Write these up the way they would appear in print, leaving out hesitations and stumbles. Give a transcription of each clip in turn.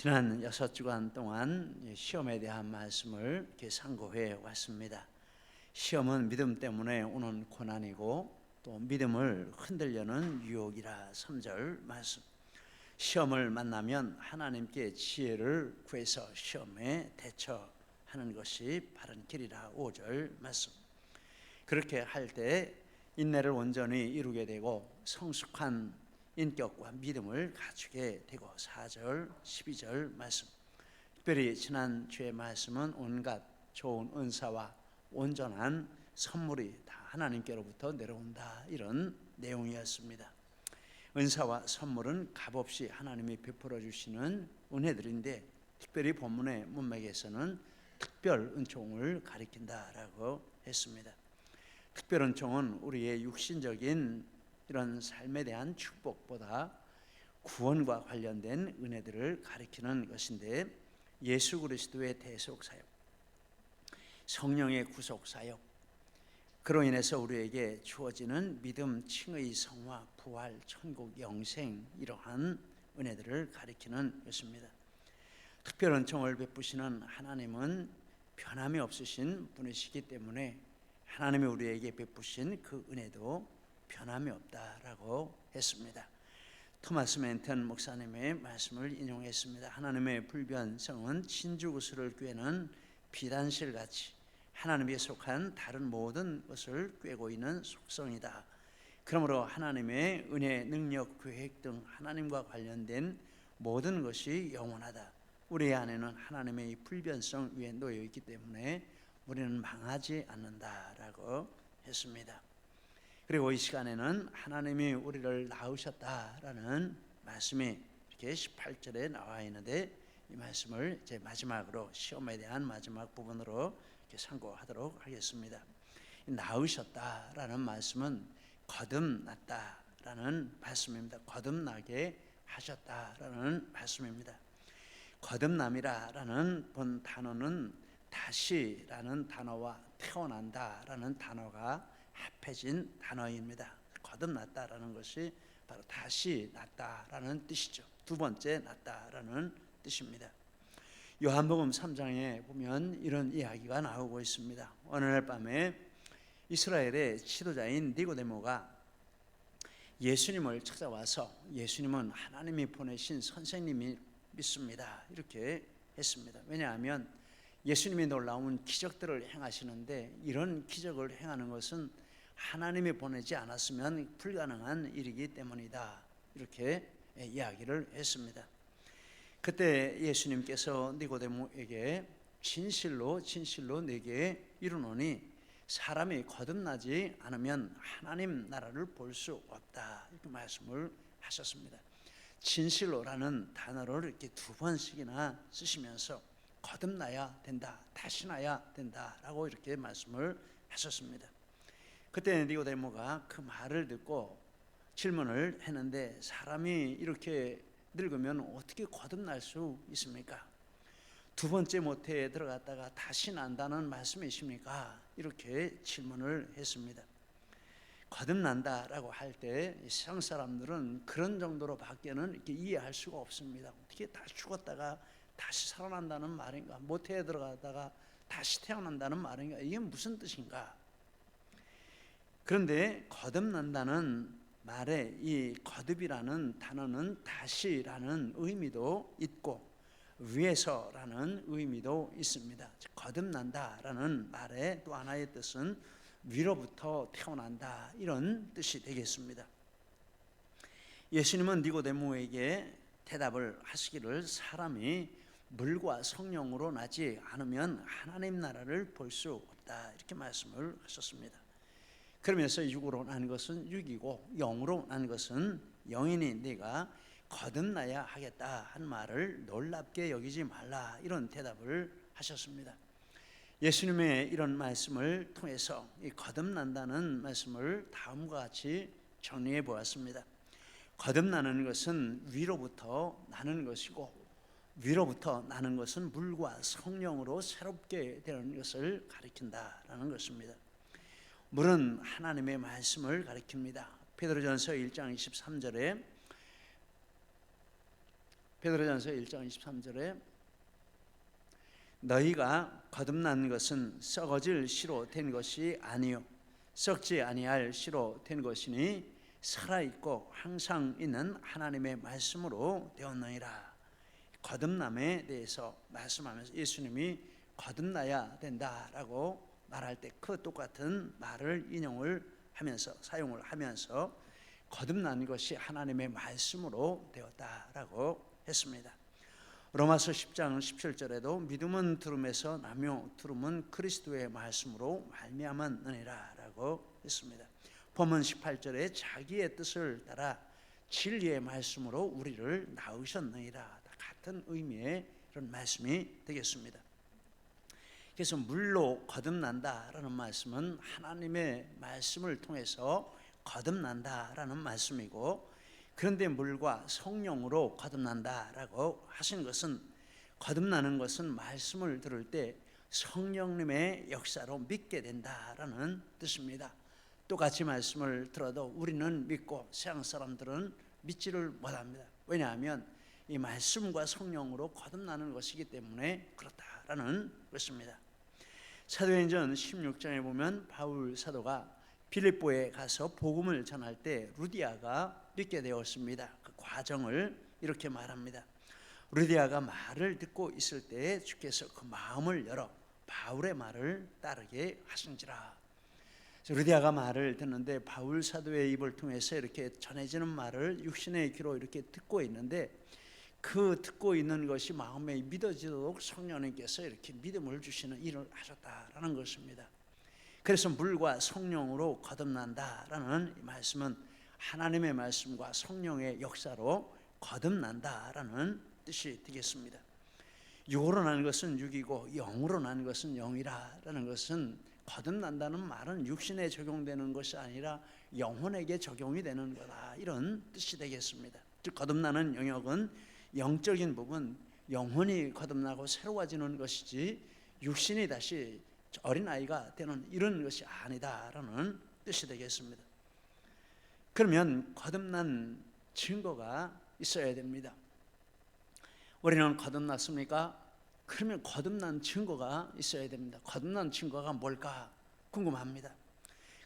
지난 6주간 동안 시험에 대한 말씀을 이렇게 상고해 왔습니다. 시험은 믿음 때문에 오는 고난이고 또 믿음을 흔들려는 유혹이라 3절 말씀. 시험을 만나면 하나님께 지혜를 구해서 시험에 대처하는 것이 바른 길이라 5절 말씀. 그렇게 할 때 인내를 온전히 이루게 되고 성숙한 인격과 믿음을 갖추게 되고 4절 12절 말씀. 특별히 지난 주의 말씀은 온갖 좋은 은사와 온전한 선물이 다 하나님께로부터 내려온다, 이런 내용이었습니다. 은사와 선물은 값없이 하나님이 베풀어 주시는 은혜들인데, 특별히 본문의 문맥에서는 특별 은총을 가리킨다라고 했습니다. 특별 은총은 우리의 육신적인 이런 삶에 대한 축복보다 구원과 관련된 은혜들을 가리키는 것인데, 예수 그리스도의 대속 사역, 성령의 구속 사역, 그로 인해서 우리에게 주어지는 믿음, 칭의, 성화, 부활, 천국, 영생, 이러한 은혜들을 가리키는 것입니다. 특별 은총을 베푸시는 하나님은 변함이 없으신 분이시기 때문에 하나님이 우리에게 베푸신 그 은혜도 변함이 없다라고 했습니다. 토마스 멘튼 목사님의 말씀을 인용했습니다. 하나님의 불변성은 진주구슬을 꿰는 비단실같이 하나님에 속한 다른 모든 것을 꿰고 있는 속성이다. 그러므로 하나님의 은혜, 능력, 계획 등 하나님과 관련된 모든 것이 영원하다. 우리 안에는 하나님의 불변성 위에 놓여 있기 때문에 우리는 망하지 않는다라고 했습니다. 그리고 이 시간에는 하나님이 우리를 낳으셨다라는 말씀이 이렇게 18절에 나와 있는데, 이 말씀을 이제 마지막으로 시험에 대한 마지막 부분으로 이렇게 상고하도록 하겠습니다. 낳으셨다라는 말씀은 거듭났다라는 말씀입니다. 거듭나게 하셨다라는 말씀입니다. 거듭남이라는 본 단어는 다시라는 단어와 태어난다라는 단어가 합해진 단어입니다. 거듭났다라는 것이 바로 다시 났다라는 뜻이죠. 두 번째 났다라는 뜻입니다. 요한복음 3장에 보면 이런 이야기가 나오고 있습니다. 어느 날 밤에 이스라엘의 지도자인 니고데모가 예수님을 찾아와서, 예수님은 하나님이 보내신 선생님이 믿습니다, 이렇게 했습니다. 왜냐하면 예수님이 놀라운 기적들을 행하시는데, 이런 기적을 행하는 것은 하나님이 보내지 않았으면 불가능한 일이기 때문이다, 이렇게 이야기를 했습니다. 그때 예수님께서 니고데모에게 진실로 내게 이르노니 사람이 거듭나지 않으면 하나님 나라를 볼 수 없다, 이렇게 말씀을 하셨습니다. 진실로라는 단어를 이렇게 두 번씩이나 쓰시면서 거듭나야 된다, 다시 나야 된다라고 이렇게 말씀을 하셨습니다. 그때 니고데모가 그 말을 듣고 질문을 했는데, 사람이 이렇게 늙으면 어떻게 거듭날 수 있습니까? 두 번째 모태에 들어갔다가 다시 난다는 말씀이십니까? 이렇게 질문을 했습니다. 거듭난다라고 할 때 세상 사람들은 그런 정도로 밖에는 이렇게 이해할 수가 없습니다. 어떻게 다시 죽었다가 다시 살아난다는 말인가? 모태에 들어갔다가 다시 태어난다는 말인가? 이게 무슨 뜻인가? 그런데 거듭난다는 말에 이 거듭이라는 단어는 다시라는 의미도 있고 위에서라는 의미도 있습니다. 거듭난다라는 말의 또 하나의 뜻은 위로부터 태어난다, 이런 뜻이 되겠습니다. 예수님은 니고데모에게 대답을 하시기를, 사람이 물과 성령으로 나지 않으면 하나님 나라를 볼 수 없다, 이렇게 말씀을 하셨습니다. 그러면서 육으로 난 것은 육이고 영으로 난 것은 영이니 네가 거듭나야 하겠다 한 말을 놀랍게 여기지 말라, 이런 대답을 하셨습니다. 예수님의 이런 말씀을 통해서 이 거듭난다는 말씀을 다음과 같이 정리해 보았습니다. 거듭나는 것은 위로부터 나는 것이고, 위로부터 나는 것은 물과 성령으로 새롭게 되는 것을 가리킨다라는 것입니다. 물은 하나님의 말씀을 가리킵니다. 베드로전서 1장 23절에 베드로전서 1장 23절에 너희가 거듭난 것은 썩어질 씨로 된 것이 아니요 썩지 아니할 씨로 된 것이니 살아있고 항상 있는 하나님의 말씀으로 되었느니라. 거듭남에 대해서 말씀하면서 예수님이 거듭나야 된다라고 말할 때 그 똑같은 말을 인용을 하면서 사용을 하면서 거듭난 것이 하나님의 말씀으로 되었다라고 했습니다. 로마서 10장 17절에도 믿음은 들음에서 나며 들음은 그리스도의 말씀으로 말미암았느니라라고 했습니다. 본문 18절에 자기의 뜻을 따라 진리의 말씀으로 우리를 낳으셨느니라. 같은 의미의 이런 말씀이 되겠습니다. 그래서 물로 거듭난다라는 말씀은 하나님의 말씀을 통해서 거듭난다라는 말씀이고, 그런데 물과 성령으로 거듭난다라고 하신 것은, 거듭나는 것은 말씀을 들을 때 성령님의 역사로 믿게 된다라는 뜻입니다. 똑같이 말씀을 들어도 우리는 믿고 세상 사람들은 믿지를 못합니다. 왜냐하면 이 말씀과 성령으로 거듭나는 것이기 때문에 그렇다라는 것입니다. 사도행전 16장에 보면 바울 사도가 빌립보에 가서 복음을 전할 때 루디아가 믿게 되었습니다. 그 과정을 이렇게 말합니다. 루디아가 말을 듣고 있을 때 주께서 그 마음을 열어 바울의 말을 따르게 하신지라. 루디아가 말을 듣는데 바울 사도의 입을 통해서 이렇게 전해지는 말을 육신의 귀로 이렇게 듣고 있는데, 그 듣고 있는 것이 마음에 믿어지도록 성령님께서 이렇게 믿음을 주시는 일을 하셨다라는 것입니다. 그래서 물과 성령으로 거듭난다라는 이 말씀은 하나님의 말씀과 성령의 역사로 거듭난다라는 뜻이 되겠습니다. 육으로 난 것은 육이고 영으로 난 것은 영이라는 것은, 거듭난다는 말은 육신에 적용되는 것이 아니라 영혼에게 적용이 되는 거다, 이런 뜻이 되겠습니다. 즉 거듭나는 영역은 영적인 부분, 영혼이 거듭나고 새로워지는 것이지 육신이 다시 어린아이가 되는 이런 것이 아니다라는 뜻이 되겠습니다. 그러면 거듭난 증거가 있어야 됩니다. 우리는 거듭났습니까? 그러면 거듭난 증거가 있어야 됩니다. 거듭난 증거가 뭘까 궁금합니다.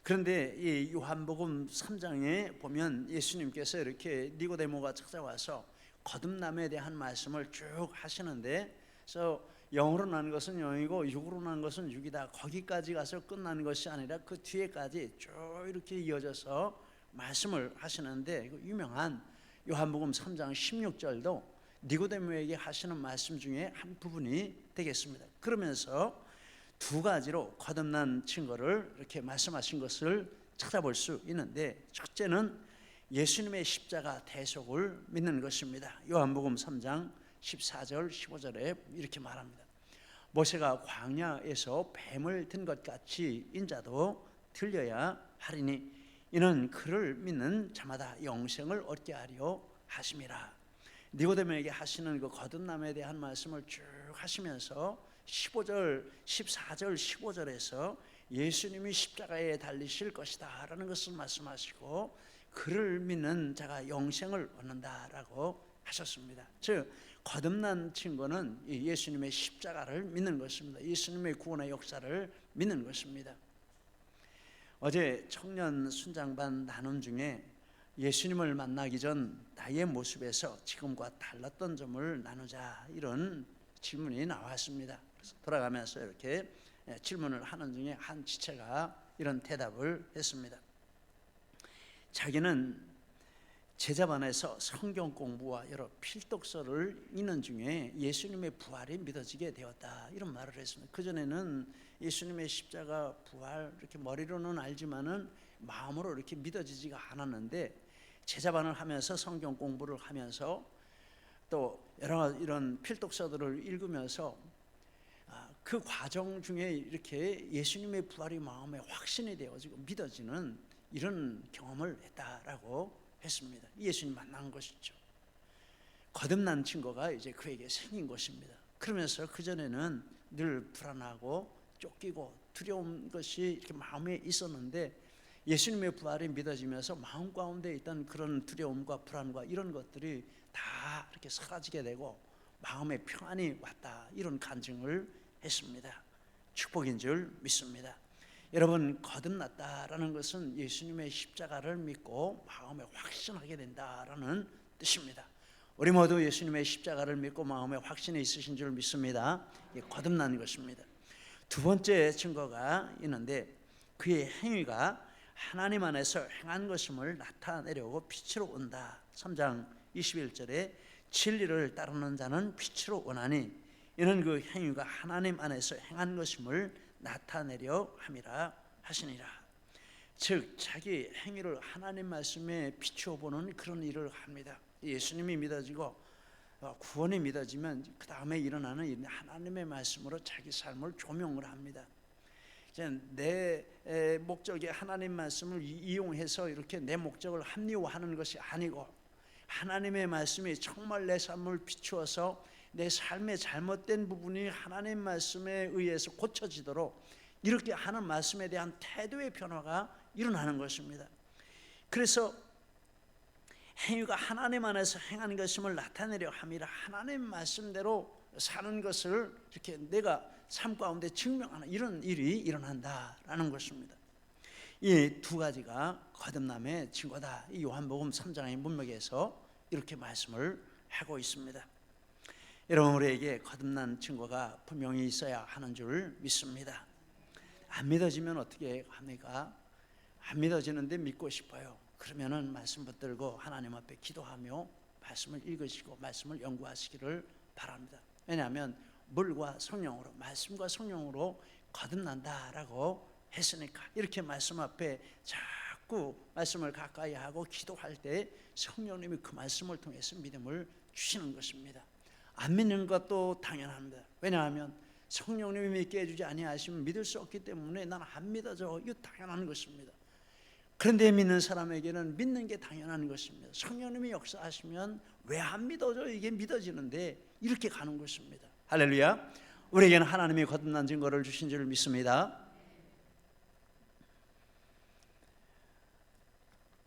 그런데 이 요한복음 3장에 보면 예수님께서 이렇게 니고데모가 찾아와서 거듭남에 대한 말씀을 쭉 하시는데, 그래서 영으로 난 것은 영이고 육으로 난 것은 육이다, 거기까지 가서 끝나는 것이 아니라 그 뒤에까지 쭉 이렇게 이어져서 말씀을 하시는데, 그 유명한 요한복음 3장 16절도 니고데모에게 하시는 말씀 중에 한 부분이 되겠습니다. 그러면서 두 가지로 거듭난 증거를 이렇게 말씀하신 것을 찾아볼 수 있는데, 첫째는 예수님의 십자가 대속을 믿는 것입니다. 요한복음 3장 14절 15절에 이렇게 말합니다. 모세가 광야에서 뱀을 든 것 같이 인자도 들려야 하리니 이는 그를 믿는 자마다 영생을 얻게 하려 하심이라. 니고데모에게 하시는 그 거듭남에 대한 말씀을 쭉 하시면서 15절, 14절, 15절에서 예수님이 십자가에 달리실 것이다 라는 것을 말씀하시고, 그를 믿는 자가 영생을 얻는다라고 하셨습니다. 즉 거듭난 증거는 예수님의 십자가를 믿는 것입니다. 예수님의 구원의 역사를 믿는 것입니다. 어제 청년 순장반 나눔 중에 예수님을 만나기 전 나의 모습에서 지금과 달랐던 점을 나누자, 이런 질문이 나왔습니다. 그래서 돌아가면서 이렇게 질문을 하는 중에 한 지체가 이런 대답을 했습니다. 자기는 제자반에서 성경 공부와 여러 필독서를 읽는 중에 예수님의 부활이 믿어지게 되었다, 이런 말을 했습니다. 그전에는 예수님의 십자가 부활 이렇게 머리로는 알지만은 마음으로 이렇게 믿어지지가 않았는데, 제자반을 하면서 성경 공부를 하면서 또 여러 이런 필독서들을 읽으면서 그 과정 중에 이렇게 예수님의 부활이 마음에 확신이 되어지고 믿어지는 이런 경험을 했다라고 했습니다. 예수님 만난 것이죠. 거듭난 증거가 이제 그에게 생긴 것입니다. 그러면서 그전에는 늘 불안하고 쫓기고 두려운 것이 이렇게 마음에 있었는데, 예수님의 부활이 믿어지면서 마음 가운데 있던 그런 두려움과 불안과 이런 것들이 다 이렇게 사라지게 되고 마음의 평안이 왔다, 이런 간증을 했습니다. 축복인 줄 믿습니다. 여러분, 거듭났다라는 것은 예수님의 십자가를 믿고 마음에 확신하게 된다라는 뜻입니다. 우리 모두 예수님의 십자가를 믿고 마음에 확신이 있으신 줄 믿습니다. 거듭난 것입니다. 두 번째 증거가 있는데, 그의 행위가 하나님 안에서 행한 것임을 나타내려고 빛으로 온다. 3장 21절에 진리를 따르는 자는 빛으로 오나니 이는 그 행위가 하나님 안에서 행한 것임을 나타내려 함이라 하시니라. 즉 자기 행위를 하나님 말씀에 비추어 보는 그런 일을 합니다. 예수님이 믿어지고 구원이 믿어지면 그 다음에 일어나는 일, 하나님의 말씀으로 자기 삶을 조명을 합니다. 내 목적에 하나님 말씀을 이용해서 이렇게 내 목적을 합리화하는 것이 아니고, 하나님의 말씀이 정말 내 삶을 비추어서 내 삶의 잘못된 부분이 하나님 말씀에 의해서 고쳐지도록 이렇게 하는 말씀에 대한 태도의 변화가 일어나는 것입니다. 그래서 행위가 하나님 안에서 행하는 것임을 나타내려 함이라, 하나님 말씀대로 사는 것을 이렇게 내가 삶 가운데 증명하는 이런 일이 일어난다라는 것입니다. 이 두 가지가 거듭남의 증거다. 이 요한복음 3장의 문맥에서 이렇게 말씀을 하고 있습니다. 여러분, 우리에게 거듭난 증거가 분명히 있어야 하는 줄 믿습니다. 안 믿어지면 어떻게 합니까? 안 믿어지는데 믿고 싶어요. 그러면은 말씀 붙들고 하나님 앞에 기도하며 말씀을 읽으시고 말씀을 연구하시기를 바랍니다. 왜냐하면 물과 성령으로, 말씀과 성령으로 거듭난다라고 했으니까. 이렇게 말씀 앞에 자꾸 말씀을 가까이 하고 기도할 때 성령님이 그 말씀을 통해서 믿음을 주시는 것입니다. 안 믿는 것도 당연합니다. 왜냐하면 성령님이 믿게 해주지 아니하시면 믿을 수 없기 때문에 나는 안 믿어져, 이거 당연한 것입니다. 그런데 믿는 사람에게는 믿는 게 당연한 것입니다. 성령님이 역사하시면 왜 안 믿어져? 이게 믿어지는데 이렇게 가는 것입니다. 할렐루야. 우리에게는 하나님이 거듭난 증거를 주신 줄 믿습니다.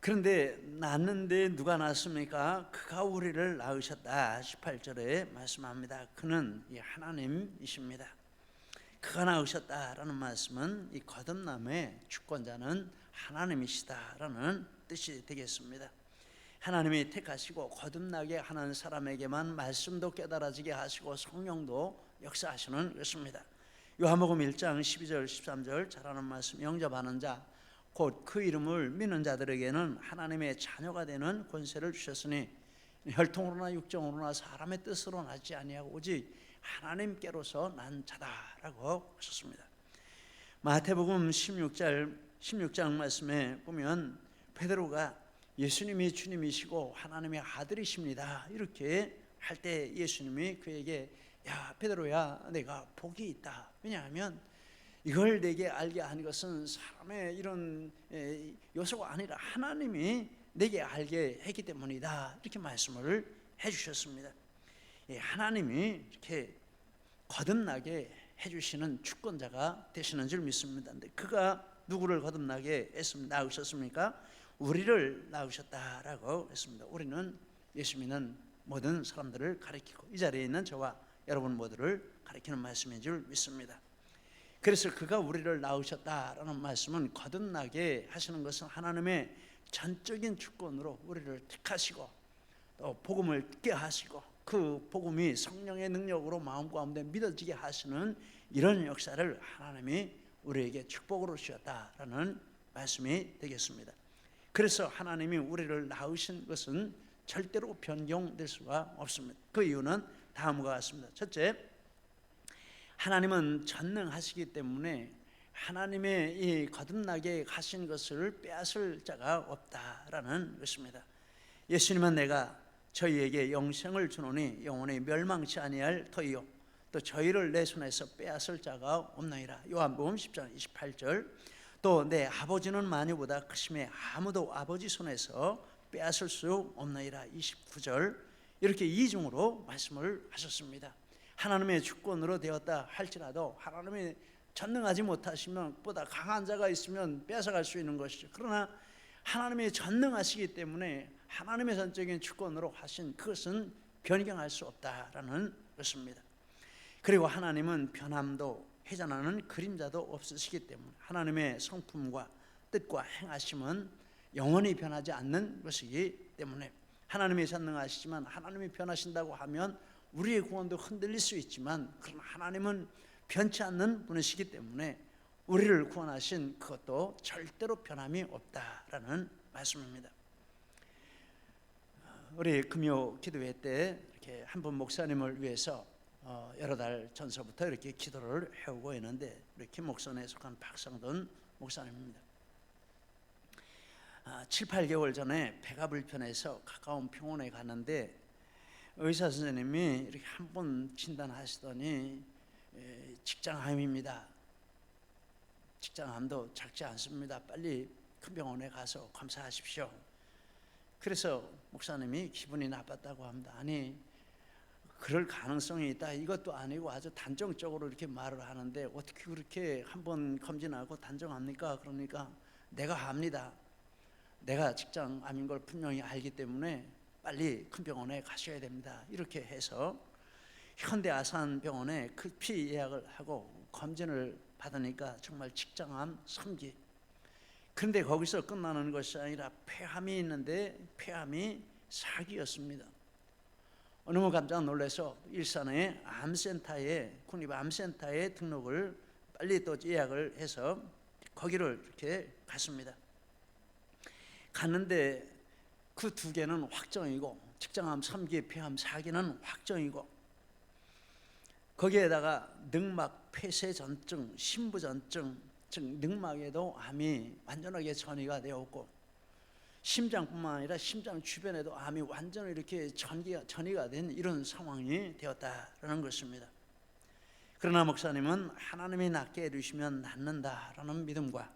그런데 낳았는데 누가 낳았습니까? 그가 우리를 낳으셨다. 18절에 말씀합니다. 그는 이 하나님이십니다. 그가 낳으셨다라는 말씀은 이 거듭남의 주권자는 하나님이시다라는 뜻이 되겠습니다. 하나님이 택하시고 거듭나게 하는 사람에게만 말씀도 깨달아지게 하시고 성령도 역사하시는 것입니다. 요한복음 1장 12절 13절 잘 아는 말씀, 영접하는 자 곧 그 이름을 믿는 자들에게는 하나님의 자녀가 되는 권세를 주셨으니 혈통으로나 육정으로나 사람의 뜻으로 나지 아니하고 오직 하나님께로서 난 자다라고 하셨습니다. 마태복음 16장 말씀에 보면 베드로가 예수님이 주님이시고 하나님의 아들이십니다 이렇게 할 때 예수님이 그에게 야 베드로야, 내가 복이 있다. 왜냐하면 이걸 내게 알게 한 것은 사람의 이런 요소가 아니라 하나님이 내게 알게 했기 때문이다. 이렇게 말씀을 해주셨습니다. 하나님이 이렇게 거듭나게 해주시는 주권자가 되시는 줄 믿습니다. 근데 그가 누구를 거듭나게 낳으셨습니까? 우리를 낳으셨다라고 했습니다. 우리는 예수 믿는 모든 사람들을 가리키고 이 자리에 있는 저와 여러분 모두를 가리키는 말씀인 줄 믿습니다. 그래서 그가 우리를 낳으셨다라는 말씀은 거듭나게 하시는 것은 하나님의 전적인 주권으로 우리를 택하시고 또 복음을 듣게 하시고 그 복음이 성령의 능력으로 마음 가운데 믿어지게 하시는 이런 역사를 하나님이 우리에게 축복으로 주셨다라는 말씀이 되겠습니다. 그래서 하나님이 우리를 낳으신 것은 절대로 변경될 수가 없습니다. 그 이유는 다음과 같습니다. 첫째, 하나님은 전능하시기 때문에 하나님의 이 거듭나게 하신 것을 빼앗을 자가 없다라는 것입니다. 예수님은 내가 저희에게 영생을 주노니 영원히 멸망치 아니할 터이요 또 저희를 내 손에서 빼앗을 자가 없나이다. 요한복음 10장 28절. 또 내 아버지는 만유보다 크심에 아무도 아버지 손에서 빼앗을 수 없나이다. 29절. 이렇게 이중으로 말씀을 하셨습니다. 하나님의 주권으로 되었다 할지라도 하나님이 전능하지 못하시면 보다 강한 자가 있으면 뺏어갈 수 있는 것이죠. 그러나 하나님이 전능하시기 때문에 하나님의 전적인 주권으로 하신 그것은 변경할 수 없다라는 것입니다. 그리고 하나님은 변함도 회전하는 그림자도 없으시기 때문에 하나님의 성품과 뜻과 행하심은 영원히 변하지 않는 것이기 때문에 하나님이 전능하시지만 하나님이 변하신다고 하면 우리의 구원도 흔들릴 수 있지만 그러나 하나님은 변치 않는 분이시기 때문에 우리를 구원하신 그것도 절대로 변함이 없다라는 말씀입니다. 우리 금요 기도회 때 이렇게 한 분 목사님을 위해서 여러 달 전서부터 이렇게 기도를 해오고 있는데 우리 김목선에 속한 박상돈 목사님입니다. 7, 8개월 전에 배가 불편해서 가까운 병원에 갔는데 의사 선생님이 이렇게 한 번 진단하시더니 직장암입니다. 직장암도 작지 않습니다. 빨리 큰 병원에 가서 검사하십시오. 그래서 목사님이 기분이 나빴다고 합니다. 아니 그럴 가능성이 있다 이것도 아니고 아주 단정적으로 이렇게 말을 하는데 어떻게 그렇게 한번 검진하고 단정합니까? 그러니까 내가 압니다. 내가 직장암인 걸 분명히 알기 때문에 빨리 큰 병원에 가셔야 됩니다. 이렇게 해서 현대 아산병원에 급히 예약을 하고 검진을 받으니까 정말 직장암 3기. 그런데 거기서 끝나는 것이 아니라 폐암이 있는데 폐암이 4기였습니다. 너무 깜짝 놀라서 일산의 암센터에 국립암센터에 등록을 빨리 또 예약을 해서 거기를 이렇게 갔습니다. 갔는데 그 두 개는 확정이고 직장암 3기, 폐암 4기는 확정이고 거기에다가 늑막 폐쇄전증, 신부전증, 즉 늑막에도 암이 완전하게 전이가 되었고 심장뿐만 아니라 심장 주변에도 암이 완전히 이렇게 전이가 된 이런 상황이 되었다라는 것입니다. 그러나 목사님은 하나님이 낫게 해주시면 낫는다라는 믿음과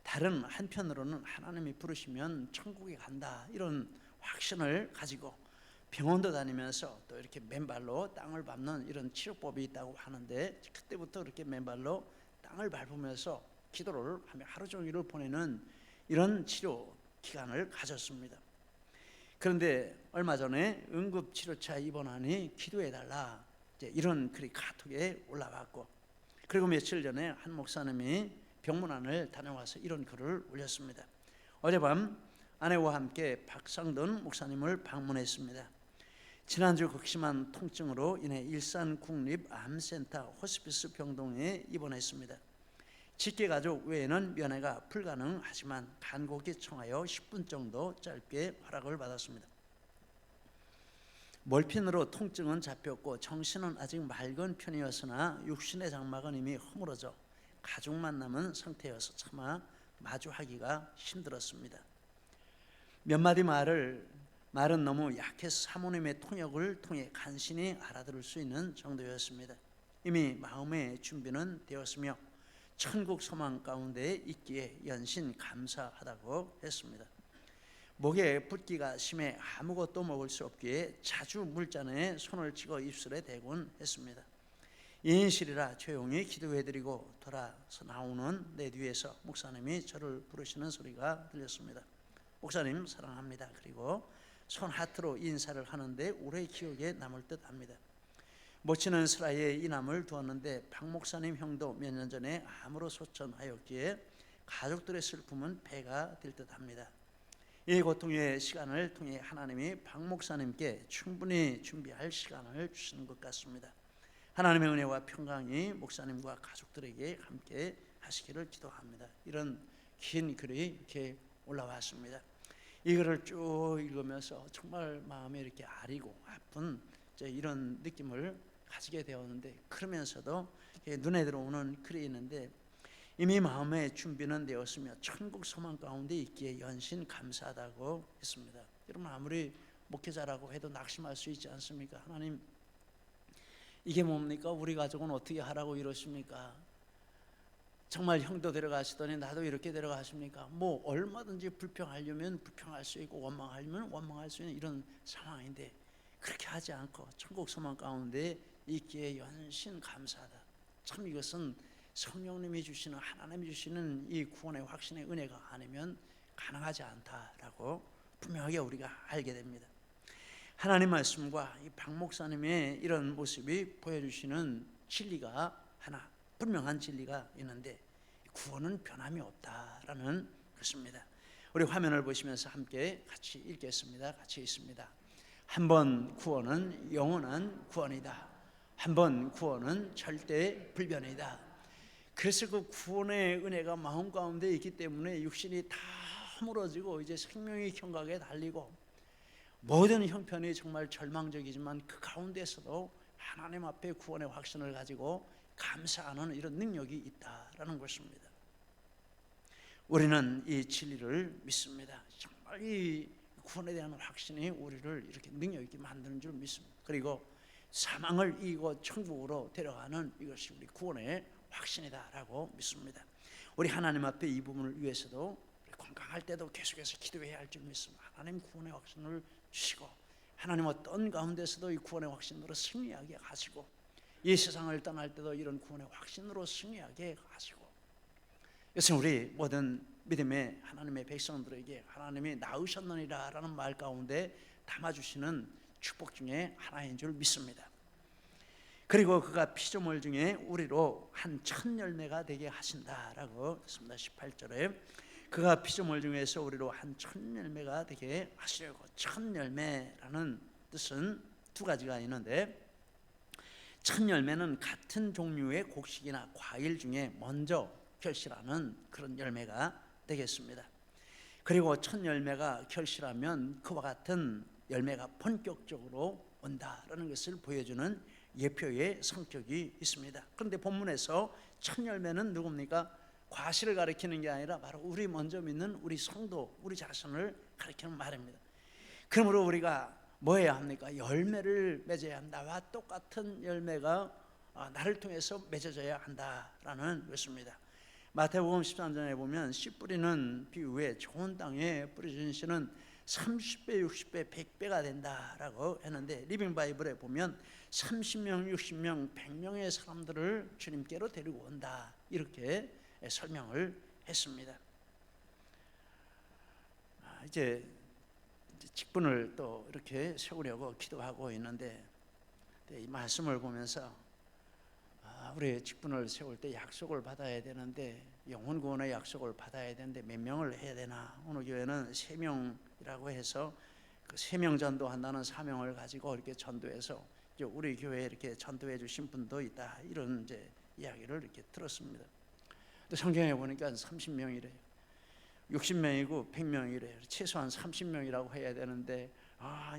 다른 한편으로는 하나님이 부르시면 천국에 간다 이런 확신을 가지고 병원도 다니면서 또 이렇게 맨발로 땅을 밟는 이런 치료법이 있다고 하는데 그때부터 이렇게 맨발로 땅을 밟으면서 기도를 하며 하루 종일을 보내는 이런 치료 기간을 가졌습니다. 그런데 얼마 전에 응급치료차 입원하니 기도해달라 이런 글이 카톡에 올라왔고 그리고 며칠 전에 한 목사님이 병문안을 다녀와서 이런 글을 올렸습니다. 어젯밤 아내와 함께 박상돈 목사님을 방문했습니다. 지난주 극심한 통증으로 인해 일산국립암센터 호스피스 병동에 입원했습니다. 직계가족 외에는 면회가 불가능하지만 간곡히 청하여 10분 정도 짧게 허락을 받았습니다. 몰핀으로 통증은 잡혔고 정신은 아직 맑은 편이었으나 육신의 장막은 이미 허물어져 가죽만 남은 상태여서 차마 마주하기가 힘들었습니다. 몇 마디 말은 너무 약해서 사모님의 통역을 통해 간신히 알아들을 수 있는 정도였습니다. 이미 마음의 준비는 되었으며 천국 소망 가운데 있기에 연신 감사하다고 했습니다. 목에 붓기가 심해 아무것도 먹을 수 없기에 자주 물잔에 손을 찍어 입술에 대곤 했습니다. 인실이라 조용히 기도해드리고 돌아서 나오는 내 뒤에서 목사님이 저를 부르시는 소리가 들렸습니다. 목사님 사랑합니다. 그리고 손 하트로 인사를 하는데 오래 기억에 남을 듯합니다. 모치는 슬라에 이남을 두었는데 박 목사님 형도 몇 년 전에 암으로 소천하였기에 가족들의 슬픔은 배가 될 듯합니다. 이 고통의 시간을 통해 하나님이 박 목사님께 충분히 준비할 시간을 주시는 것 같습니다. 하나님의 은혜와 평강이 목사님과 가족들에게 함께 하시기를 기도합니다. 이런 긴 글이 이렇게 올라왔습니다. 이 글을 쭉 읽으면서 정말 마음에 이렇게 아리고 아픈 이런 느낌을 가지게 되었는데 그러면서도 눈에 들어오는 글이 있는데 이미 마음의 준비는 되었으며 천국 소망 가운데 있기에 연신 감사하다고 했습니다. 여러분 아무리 목회자라고 해도 낙심할 수 있지 않습니까? 하나님 이게 뭡니까? 우리 가족은 어떻게 하라고 이러십니까? 정말 형도 데려가시더니 나도 이렇게 데려가십니까? 뭐 얼마든지 불평하려면 불평할 수 있고 원망하려면 원망할 수 있는 이런 상황인데 그렇게 하지 않고 천국 소망 가운데 있기에 연신 감사하다. 참 이것은 성령님이 주시는 하나님이 주시는 이 구원의 확신의 은혜가 아니면 가능하지 않다라고 분명하게 우리가 알게 됩니다. 하나님 말씀과 이 박 목사님의 이런 모습이 보여주시는 진리가 하나, 분명한 진리가 있는데 구원은 변함이 없다라는 것입니다. 우리 화면을 보시면서 함께 같이 읽겠습니다. 같이 읽습니다. 한 번 구원은 영원한 구원이다. 한 번 구원은 절대 불변이다. 그래서 그 구원의 은혜가 마음 가운데 있기 때문에 육신이 다 허물어지고 이제 생명의 경각에 달리고 모든 형편이 정말 절망적이지만 그 가운데서도 하나님 앞에 구원의 확신을 가지고 감사하는 이런 능력이 있다라는 것입니다. 우리는 이 진리를 믿습니다. 정말 이 구원에 대한 확신이 우리를 이렇게 능력 있게 만드는 줄 믿습니다. 그리고 사망을 이기고 천국으로 데려가는 이것이 우리 구원의 확신이다라고 믿습니다. 우리 하나님 앞에 이 부분을 위해서도 건강할 때도 계속해서 기도해야 할 줄 믿습니다. 하나님 구원의 확신을 주시고 하나님 어떤 가운데서도 이 구원의 확신으로 승리하게 하시고 이 세상을 떠날 때도 이런 구원의 확신으로 승리하게 하시고 그래서 우리 모든 믿음의 하나님의 백성들에게 하나님이 낳으셨느니라 라는 말 가운데 담아주시는 축복 중에 하나인 줄 믿습니다. 그리고 그가 피조물 중에 우리로 한 첫 열매가 되게 하신다라고 했습니다. 18절에 그가 피조물 중에서 우리로 한 첫 열매가 되게 하시려고. 첫 열매라는 뜻은 두 가지가 있는데 첫 열매는 같은 종류의 곡식이나 과일 중에 먼저 결실하는 그런 열매가 되겠습니다. 그리고 첫 열매가 결실하면 그와 같은 열매가 본격적으로 온다라는 것을 보여주는 예표의 성격이 있습니다. 그런데 본문에서 첫 열매는 누굽니까? 과실을 가리키는 게 아니라 바로 우리 먼저 믿는 우리 성도, 우리 자신을 가리키는 말입니다. 그러므로 우리가 뭐 해야 합니까? 열매를 맺어야 한다. 나와 똑같은 열매가 나를 통해서 맺어져야 한다라는 것입니다. 마태복음 13장에 보면 씨 뿌리는 비유에 좋은 땅에 뿌려진 씨는 30배, 60배, 100배가 된다라고 했는데 리빙 바이블에 보면 30명, 60명, 100명의 사람들을 주님께로 데리고 온다 이렇게 설명을 했습니다. 이제 직분을 또 이렇게 세우려고 기도하고 있는데 이 말씀을 보면서 우리 직분을 세울 때 약속을 받아야 되는데 영혼 구원의 약속을 받아야 되는데 몇 명을 해야 되나? 오늘 교회는 3명이라고 해서 그 3명 전도한다는 사명을 가지고 이렇게 전도해서 이제 우리 교회에 이렇게 전도해 주신 분도 있다 이런 이제 이야기를 이렇게 들었습니다. 또 성경에 보니까 30명이래요. 60명이고 100명이래요. 최소한 30명이라고 해야 되는데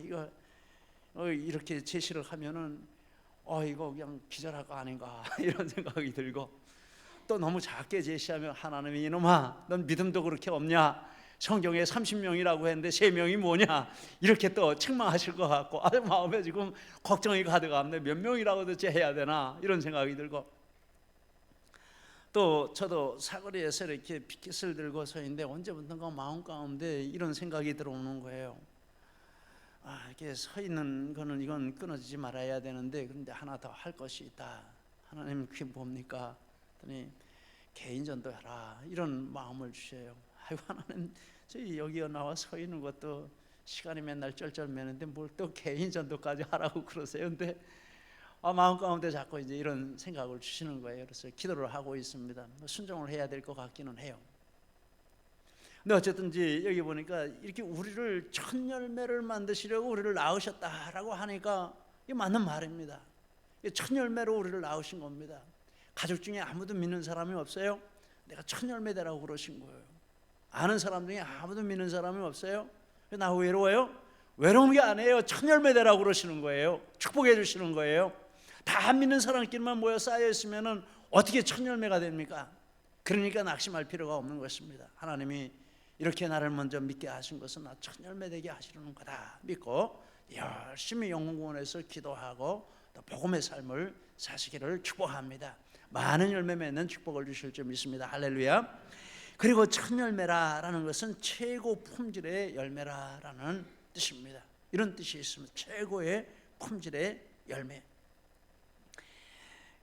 이거 이렇게 제시를 하면은 이거 그냥 기절할 거 아닌가 이런 생각이 들고 또 너무 작게 제시하면 하나님이 이놈아 넌 믿음도 그렇게 없냐 성경에 30명이라고 했는데 3명이 뭐냐 이렇게 또 책망하실 것 같고 마음에 지금 걱정이 가득한데 몇 명이라고 도대체 해야 되나 이런 생각이 들고 또 저도 사거리에서 이렇게 피켓을 들고 서 있는데 언제부턴가 마음 가운데 이런 생각이 들어오는 거예요. 이렇게 서 있는 거는 이건 끊어지지 말아야 되는데 그런데 하나 더 할 것이 있다. 하나님 그게 뭡니까? 그랬더니 개인 전도해라 이런 마음을 주셔요. 아이고 하나님 저희 여기 나와 서 있는 것도 시간이 맨날 쩔쩔매는데 뭘 또 개인 전도까지 하라고 그러세요. 근데 마음 가운데 자꾸 이제 이런 생각을 주시는 거예요. 그래서 기도를 하고 있습니다. 순종을 해야 될 것 같기는 해요. 근데 어쨌든지 여기 보니까 이렇게 우리를 첫 열매를 만드시려고 우리를 낳으셨다라고 하니까 이게 맞는 말입니다. 첫 열매로 우리를 낳으신 겁니다. 가족 중에 아무도 믿는 사람이 없어요? 내가 첫 열매 되라고 그러신 거예요. 아는 사람 중에 아무도 믿는 사람이 없어요? 나 외로워요? 외로운 게 아니에요. 첫 열매 되라고 그러시는 거예요. 축복해 주시는 거예요. 다 안 믿는 사람끼리만 모여 쌓여 있으면 어떻게 첫 열매가 됩니까? 그러니까 낙심할 필요가 없는 것입니다. 하나님이 이렇게 나를 먼저 믿게 하신 것은 나 첫 열매 되게 하시려는 거다 믿고 열심히 영혼구원에서 기도하고 또 복음의 삶을 사시기를 축복합니다. 많은 열매 맺는 축복을 주실 줄 믿습니다. 할렐루야. 그리고 첫 열매라는 것은 최고 품질의 열매라는 뜻입니다. 이런 뜻이 있습니다. 최고의 품질의 열매.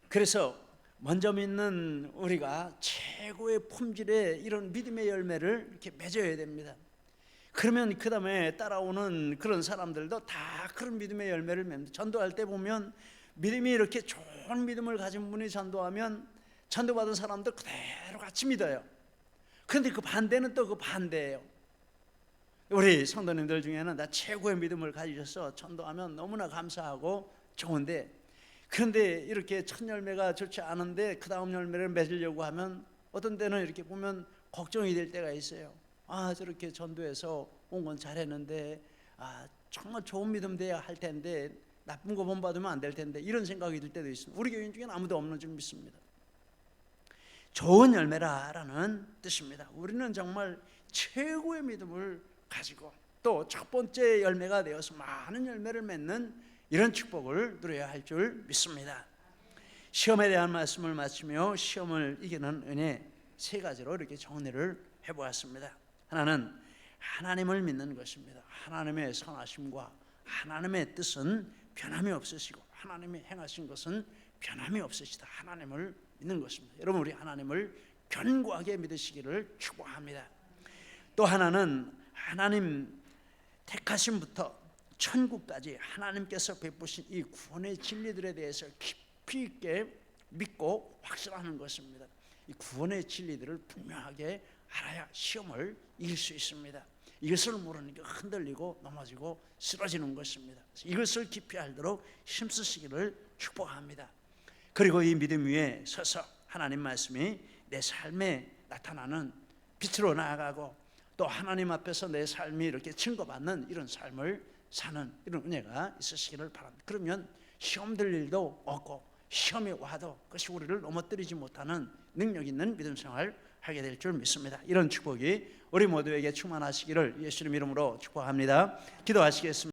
그래서 먼저 믿는 우리가 최고의 품질의 이런 믿음의 열매를 이렇게 맺어야 됩니다. 그러면 그 다음에 따라오는 그런 사람들도 다 그런 믿음의 열매를 맺는다. 전도할 때 보면 믿음이 이렇게 좋은 믿음을 가진 분이 전도하면 전도받은 사람들 그대로 같이 믿어요. 그런데 그 반대는 또 그 반대예요. 우리 성도님들 중에는 나 최고의 믿음을 가지셔서 전도하면 너무나 감사하고 좋은데, 그런데 이렇게 첫 열매가 좋지 않은데 그 다음 열매를 맺으려고 하면 어떤 때는 이렇게 보면 걱정이 될 때가 있어요. 아, 저렇게 전도해서 온 건 잘했는데 정말 좋은 믿음 돼야 할 텐데 나쁜 거 본받으면 안 될 텐데, 이런 생각이 들 때도 있습니다. 우리 교인 중에는 아무도 없는 줄 믿습니다. 좋은 열매라라는 뜻입니다. 우리는 정말 최고의 믿음을 가지고 또 첫 번째 열매가 되어서 많은 열매를 맺는 이런 축복을 누려야 할 줄 믿습니다. 시험에 대한 말씀을 마치며 시험을 이기는 은혜 세 가지로 이렇게 정리를 해보았습니다. 하나는 하나님을 믿는 것입니다. 하나님의 선하심과 하나님의 뜻은 변함이 없으시고 하나님이 행하신 것은 변함이 없으시다. 하나님을 믿는 것입니다. 여러분, 우리 하나님을 견고하게 믿으시기를 축복합니다. 또 하나는 하나님 택하심부터 천국까지 하나님께서 베푸신 이 구원의 진리들에 대해서 깊이 있게 믿고 확신하는 것입니다. 이 구원의 진리들을 분명하게 알아야 시험을 이길 수 있습니다. 이것을 모르니까 흔들리고 넘어지고 쓰러지는 것입니다. 이것을 깊이 알도록 힘쓰시기를 축복합니다. 그리고 이 믿음 위에 서서 하나님 말씀이 내 삶에 나타나는 빛으로 나아가고 또 하나님 앞에서 내 삶이 이렇게 증거받는 이런 삶을 사는 이런 은혜가 있으시기를 바랍니다. 그러면 시험 들 일도 없고 시험이 와도 그것이 우리를 넘어뜨리지 못하는 능력 있는 믿음 생활 하게 될 줄 믿습니다. 이런 축복이 우리 모두에게 충만하시기를 예수님 이름으로 축복합니다. 기도하시겠습니다.